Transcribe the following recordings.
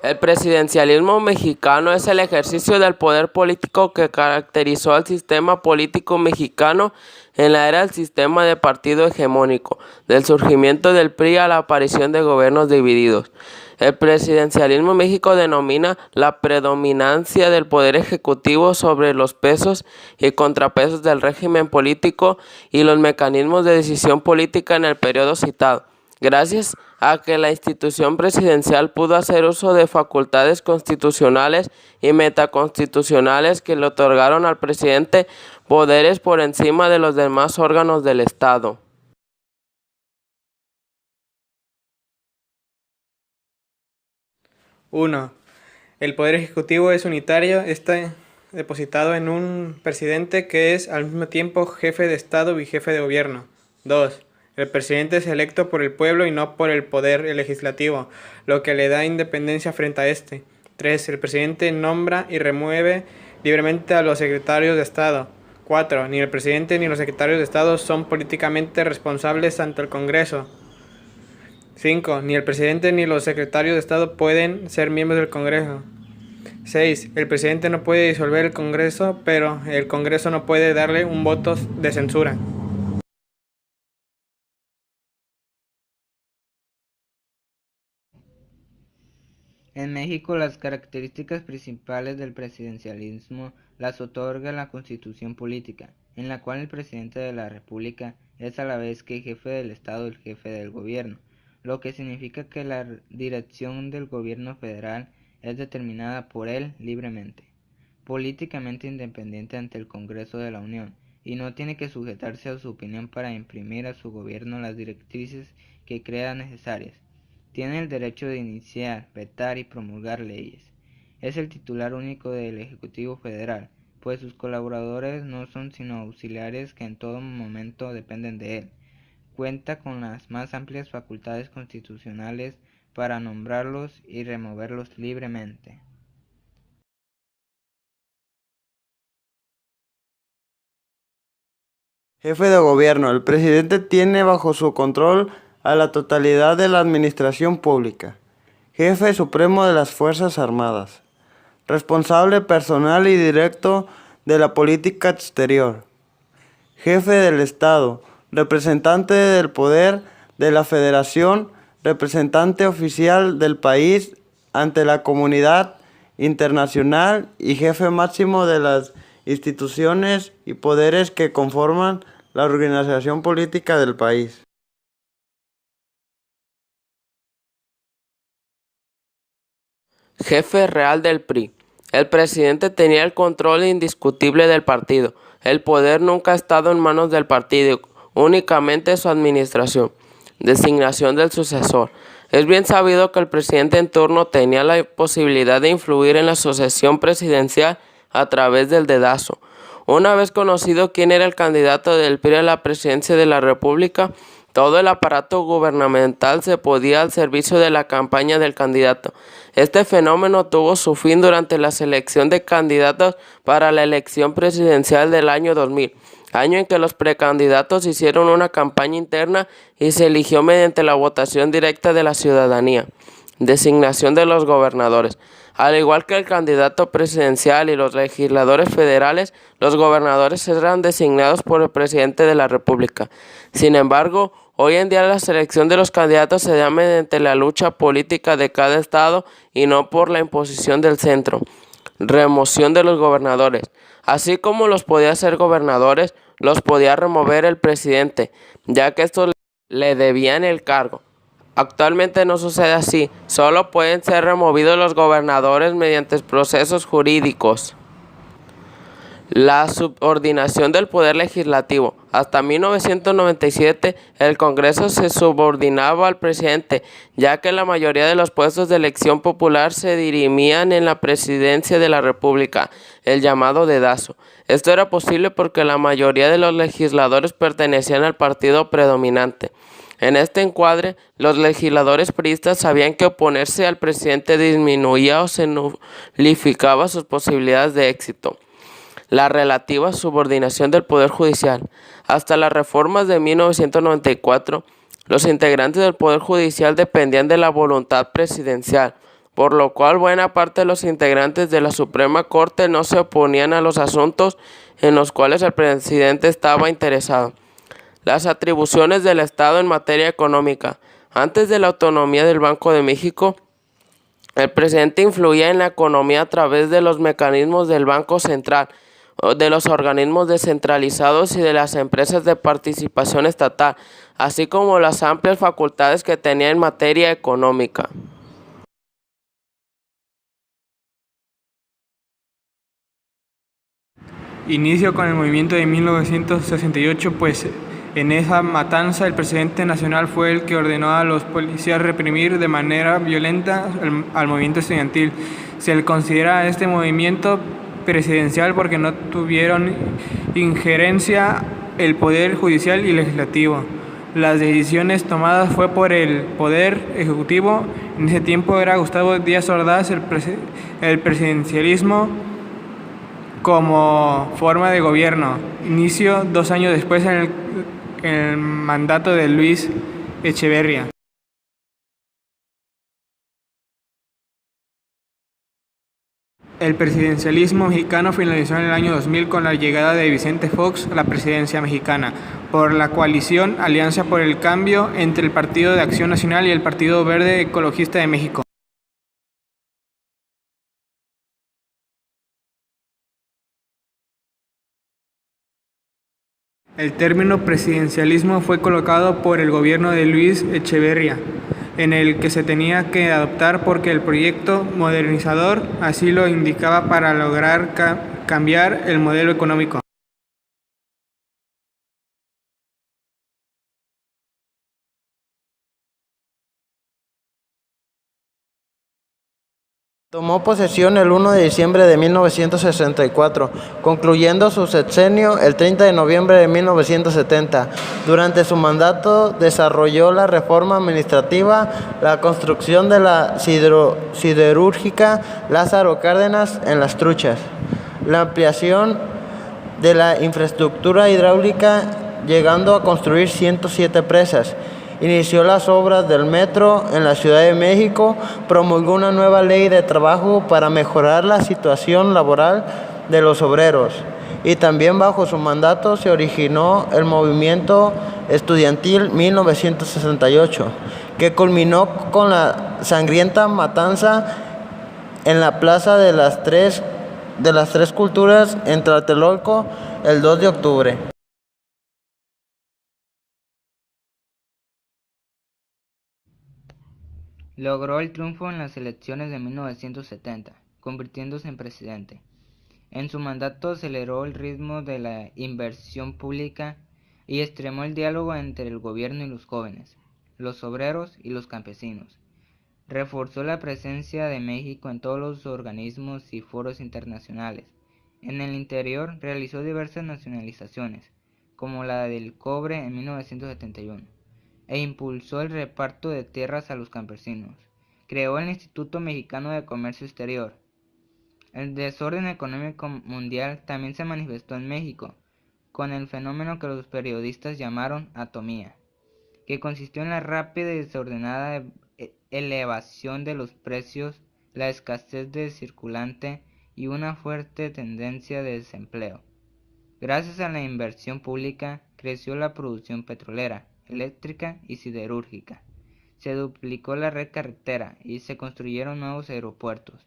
El presidencialismo mexicano es el ejercicio del poder político que caracterizó al sistema político mexicano en la era del sistema de partido hegemónico, del surgimiento del PRI a la aparición de gobiernos divididos. El presidencialismo en México denomina la predominancia del poder ejecutivo sobre los pesos y contrapesos del régimen político y los mecanismos de decisión política en el periodo citado. Gracias a que la institución presidencial pudo hacer uso de facultades constitucionales y metaconstitucionales que le otorgaron al presidente poderes por encima de los demás órganos del Estado. Uno. El poder ejecutivo es unitario, está depositado en un presidente que es al mismo tiempo jefe de Estado y jefe de gobierno. 2. El presidente es electo por el pueblo y no por el poder legislativo, lo que le da independencia frente a este. 3. El presidente nombra y remueve libremente a los secretarios de Estado. 4. Ni el presidente ni los secretarios de Estado son políticamente responsables ante el Congreso. 5. Ni el presidente ni los secretarios de Estado pueden ser miembros del Congreso. 6. El presidente no puede disolver el Congreso, pero el Congreso no puede darle un voto de censura. En México, las características principales del presidencialismo las otorga la Constitución política, en la cual el presidente de la República es a la vez que jefe del Estado el jefe del gobierno, lo que significa que la dirección del gobierno federal es determinada por él libremente, políticamente independiente ante el Congreso de la Unión, y no tiene que sujetarse a su opinión para imprimir a su gobierno las directrices que crea necesarias. Tiene el derecho de iniciar, vetar y promulgar leyes. Es el titular único del Ejecutivo Federal, pues sus colaboradores no son sino auxiliares que en todo momento dependen de él. Cuenta con las más amplias facultades constitucionales para nombrarlos y removerlos libremente. Jefe de gobierno. El presidente tiene bajo su control a la totalidad de la administración pública. Jefe supremo de las Fuerzas Armadas. Responsable personal y directo de la política exterior. Jefe del Estado. Representante del poder de la Federación. Representante oficial del país ante la comunidad internacional y jefe máximo de las instituciones y poderes que conforman la organización política del país. Jefe real del PRI. El presidente tenía el control indiscutible del partido. El poder nunca ha estado en manos del partido, únicamente su administración. Designación del sucesor. Es bien sabido que el presidente en turno tenía la posibilidad de influir en la sucesión presidencial a través del dedazo. Una vez conocido quién era el candidato del PRI a la presidencia de la República, todo el aparato gubernamental se ponía al servicio de la campaña del candidato. Este fenómeno tuvo su fin durante la selección de candidatos para la elección presidencial del año 2000, año en que los precandidatos hicieron una campaña interna y se eligió mediante la votación directa de la ciudadanía. Designación de los gobernadores. Al igual que el candidato presidencial y los legisladores federales, los gobernadores eran designados por el presidente de la República. Sin embargo, hoy en día la selección de los candidatos se da mediante la lucha política de cada estado y no por la imposición del centro. Remoción de los gobernadores. Así como los podía hacer gobernadores, los podía remover el presidente, ya que estos le debían el cargo. Actualmente no sucede así, solo pueden ser removidos los gobernadores mediante procesos jurídicos. La subordinación del poder legislativo. Hasta 1997 el Congreso se subordinaba al presidente, ya que la mayoría de los puestos de elección popular se dirimían en la presidencia de la República, el llamado dedazo. Esto era posible porque la mayoría de los legisladores pertenecían al partido predominante. En este encuadre, los legisladores priistas sabían que oponerse al presidente disminuía o se nulificaba sus posibilidades de éxito. La relativa subordinación del Poder Judicial. Hasta las reformas de 1994, los integrantes del Poder Judicial dependían de la voluntad presidencial. por lo cual buena parte de los integrantes de la Suprema Corte no se oponían a los asuntos en los cuales el presidente estaba interesado. Las atribuciones del Estado en materia económica. Antes de la autonomía del Banco de México, el presidente influía en la economía a través de los mecanismos del Banco Central, de los organismos descentralizados y de las empresas de participación estatal, así como las amplias facultades que tenía en materia económica. Inicio con el movimiento de 1968, pues en esa matanza el presidente nacional fue el que ordenó a los policías reprimir de manera violenta al movimiento estudiantil. Se le considera a este movimiento presidencial porque no tuvieron injerencia el poder judicial y legislativo. Las decisiones tomadas fue por el poder ejecutivo. En ese tiempo era Gustavo Díaz Ordaz el presidencialismo como forma de gobierno. Inició 2 años después en el mandato de Luis Echeverría. El presidencialismo mexicano finalizó en el año 2000 con la llegada de Vicente Fox a la presidencia mexicana por la coalición Alianza por el Cambio entre el Partido de Acción Nacional y el Partido Verde Ecologista de México. El término presidencialismo fue colocado por el gobierno de Luis Echeverría, en el que se tenía que adoptar porque el proyecto modernizador así lo indicaba para lograr cambiar el modelo económico. Tomó posesión el 1 de diciembre de 1964, concluyendo su sexenio el 30 de noviembre de 1970. Durante su mandato desarrolló la reforma administrativa, la construcción de la siderúrgica Lázaro Cárdenas en Las Truchas, la ampliación de la infraestructura hidráulica, llegando a construir 107 presas. Inició las obras del metro en la Ciudad de México, promulgó una nueva ley de trabajo para mejorar la situación laboral de los obreros, y también bajo su mandato se originó el movimiento estudiantil 1968, que culminó con la sangrienta matanza en la Plaza de las Tres Culturas en Tlatelolco el 2 de octubre. Logró el triunfo en las elecciones de 1970, convirtiéndose en presidente. En su mandato aceleró el ritmo de la inversión pública y extremó el diálogo entre el gobierno y los jóvenes, los obreros y los campesinos. Reforzó la presencia de México en todos los organismos y foros internacionales. En el interior realizó diversas nacionalizaciones, como la del cobre en 1971. E impulsó el reparto de tierras a los campesinos. Creó el Instituto Mexicano de Comercio Exterior. El desorden económico mundial también se manifestó en México, con el fenómeno que los periodistas llamaron atomía, que consistió en la rápida y desordenada elevación de los precios, la escasez de circulante y una fuerte tendencia de desempleo. Gracias a la inversión pública, creció la producción petrolera, eléctrica y siderúrgica. Se duplicó la red carretera y se construyeron nuevos aeropuertos.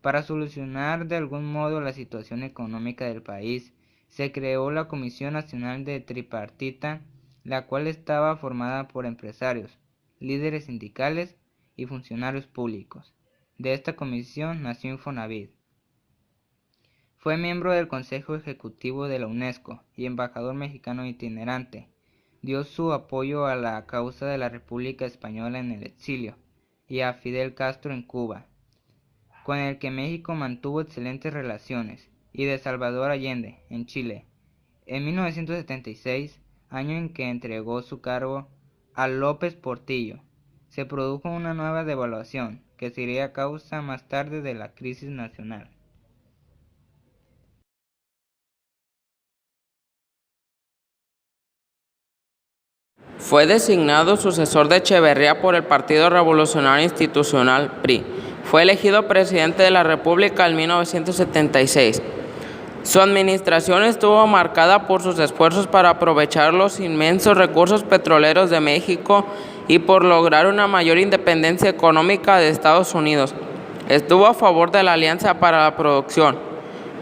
Para solucionar de algún modo la situación económica del país, se creó la Comisión Nacional de Tripartita, la cual estaba formada por empresarios, líderes sindicales y funcionarios públicos. De esta comisión nació Infonavit. Fue miembro del Consejo Ejecutivo de la UNESCO y embajador mexicano itinerante. Dio su apoyo a la causa de la República Española en el exilio y a Fidel Castro en Cuba, con el que México mantuvo excelentes relaciones, y de Salvador Allende en Chile. En 1976, año en que entregó su cargo a López Portillo, se produjo una nueva devaluación que sería causa más tarde de la crisis nacional. Fue designado sucesor de Echeverría por el Partido Revolucionario Institucional, PRI, Fue elegido presidente de la República en 1976. Su administración estuvo marcada por sus esfuerzos para aprovechar los inmensos recursos petroleros de México y por lograr una mayor independencia económica de Estados Unidos. Estuvo a favor de la Alianza para la Producción,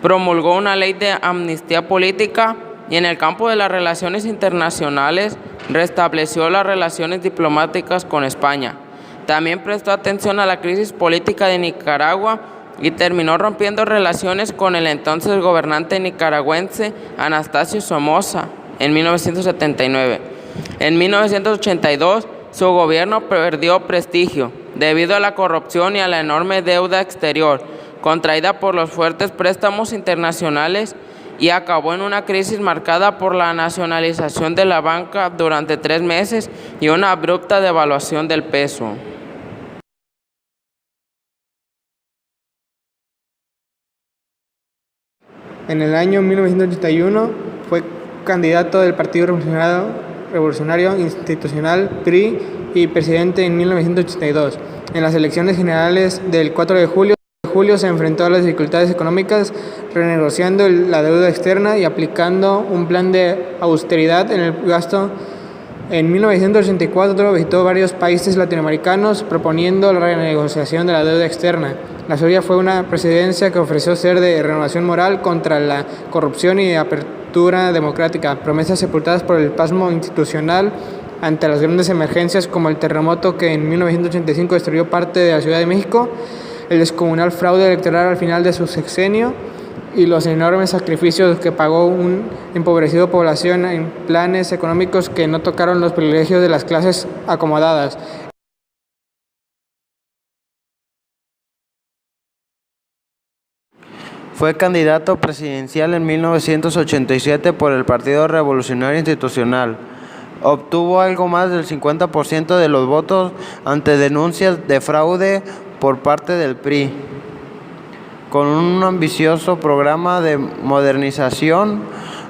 promulgó una ley de amnistía política y en el campo de las relaciones internacionales restableció las relaciones diplomáticas con España. También prestó atención a la crisis política de Nicaragua y terminó rompiendo relaciones con el entonces gobernante nicaragüense Anastasio Somoza en 1979. En 1982, su gobierno perdió prestigio debido a la corrupción y a la enorme deuda exterior contraída por los fuertes préstamos internacionales y acabó en una crisis marcada por la nacionalización de la banca durante 3 meses y una abrupta devaluación del peso. En el año 1981 fue candidato del Partido Revolucionario Institucional PRI y presidente en 1982. En las elecciones generales del 4 de julio se enfrentó a las dificultades económicas, renegociando la deuda externa y aplicando un plan de austeridad en el gasto. En 1984 visitó varios países latinoamericanos proponiendo la renegociación de la deuda externa. La suya fue una presidencia que ofreció ser de renovación moral contra la corrupción y de apertura democrática, promesas sepultadas por el pasmo institucional ante las grandes emergencias como el terremoto que en 1985 destruyó parte de la Ciudad de México, el descomunal fraude electoral al final de su sexenio y los enormes sacrificios que pagó una empobrecida población en planes económicos que no tocaron los privilegios de las clases acomodadas. Fue candidato presidencial en 1987 por el Partido Revolucionario Institucional. Obtuvo algo más del 50% de los votos ante denuncias de fraude por parte del PRI. Con un ambicioso programa de modernización,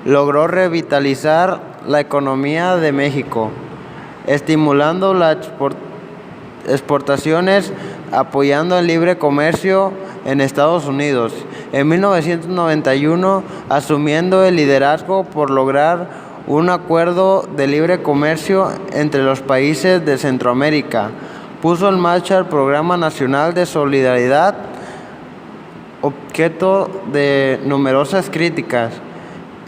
logró revitalizar la economía de México, estimulando las exportaciones, apoyando el libre comercio en Estados Unidos. En 1991, asumiendo el liderazgo por lograr un acuerdo de libre comercio entre los países de Centroamérica, puso en marcha el Programa Nacional de Solidaridad, objeto de numerosas críticas.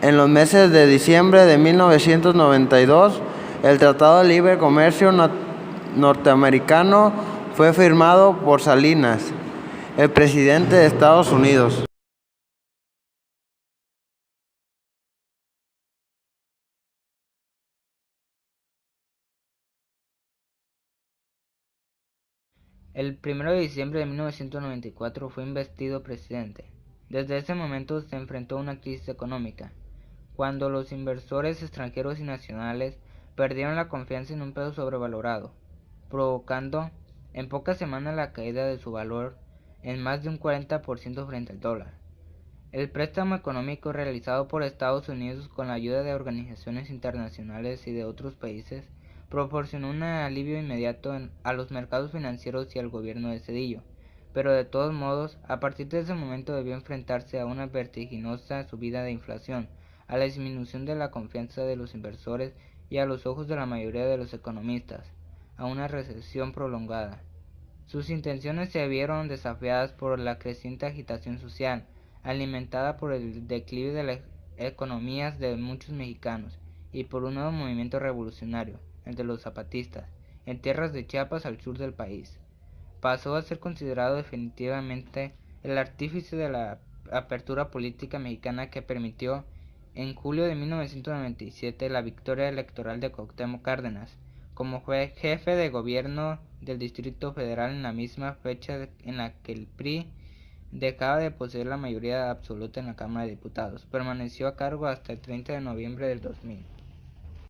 En los meses de diciembre de 1992, el Tratado de Libre Comercio norteamericano fue firmado por Salinas, el presidente de Estados Unidos. El 1 de diciembre de 1994 fue investido presidente. Desde ese momento se enfrentó a una crisis económica, cuando los inversores extranjeros y nacionales perdieron la confianza en un peso sobrevalorado, provocando en pocas semanas la caída de su valor en más de un 40% frente al dólar. El préstamo económico realizado por Estados Unidos con la ayuda de organizaciones internacionales y de otros países proporcionó un alivio inmediato a los mercados financieros y al gobierno de Zedillo, pero de todos modos, a partir de ese momento debió enfrentarse a una vertiginosa subida de inflación, a la disminución de la confianza de los inversores y a los ojos de la mayoría de los economistas, a una recesión prolongada. Sus intenciones se vieron desafiadas por la creciente agitación social, alimentada por el declive de las economías de muchos mexicanos y por un nuevo movimiento revolucionario entre los zapatistas, en tierras de Chiapas al sur del país. Pasó a ser considerado definitivamente el artífice de la apertura política mexicana que permitió en julio de 1997 la victoria electoral de Cuauhtémoc Cárdenas como jefe de gobierno del Distrito Federal en la misma fecha en la que el PRI dejaba de poseer la mayoría absoluta en la Cámara de Diputados. Permaneció a cargo hasta el 30 de noviembre del 2000.